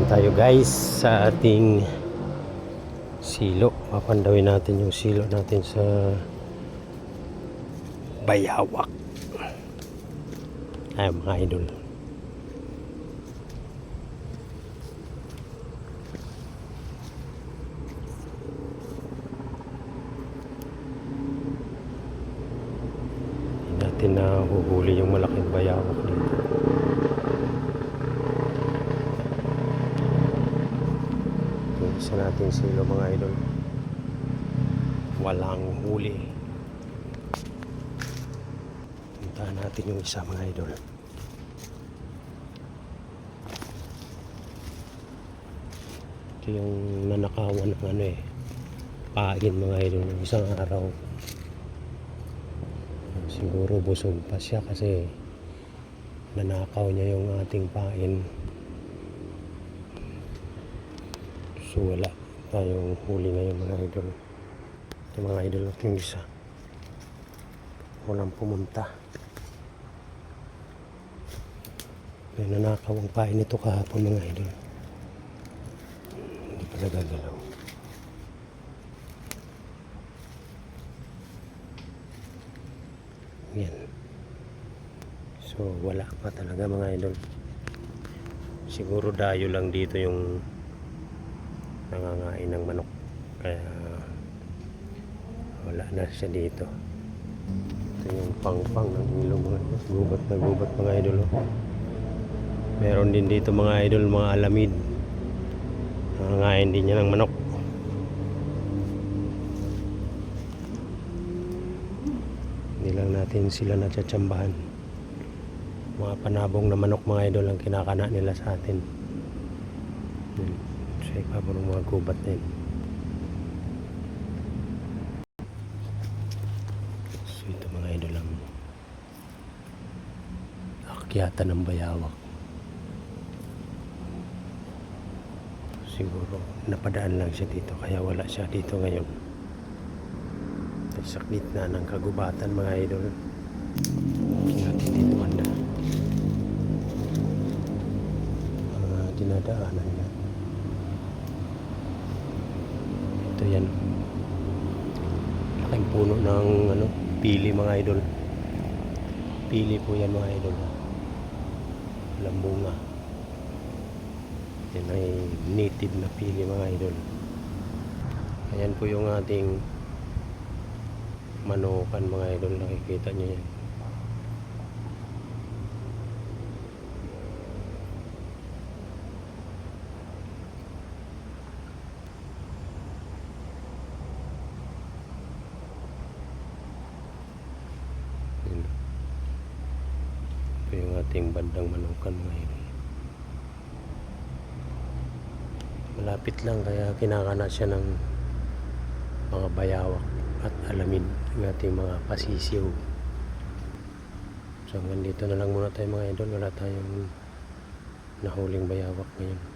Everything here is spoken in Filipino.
naman tayo guys sa ating silo. Papandawin natin yung silo natin sa bayawak. Ay mga idol, hindi natin na huhuli yung malaking bayawak dito. Isa natin silo mga idol, walang huli. Puntahan natin yung isa mga idol. Ito yung nanakawan ng pain mga idol ng isang araw. Siguro busog pa siya kasi nanakaw niya yung ating pain. So wala tayong huli ngayon mga idol. Ito mga idol, yung isa walang pumunta. May nanakaw ang pain nito kahapon mga idol. Hindi pala gagalaw. Yan. So wala pa talaga mga idol. Siguro dayo lang dito yung nangangain ng manok, kaya wala na siya dito. Ito yung pangpang ng ilong mga idol. Gubat na gubat mga idol. Meron din dito mga idol mga alamid, nangangain din niya ng manok. Hindi lang natin sila natsatsambahan. Mga panabong na manok mga idol ang kinakana nila sa atin. So ipapo ng mga gubat na yun. So ito mga idol ang akyatan ng bayawak. Siguro napadaan lang siya dito kaya wala siya dito ngayon. Sa gitna ng kagubatan mga idol. Natin dito banda dinadaanan niya. Ito yan, laking puno ng pili mga idol. Pili po yan mga idol, walang bunga. Yan ay native na pili mga idol. Ayan po yung ating manukan mga idol, nakikita nyo yan. Ito yung ating bandang manukan mga idol. Malapit lang kaya kinakana siya ng mga bayawak at alamid ng ating mga pasisiw. So hanggang dito na lang muna tayo mga idol. Wala tayong nahuling bayawak ngayon.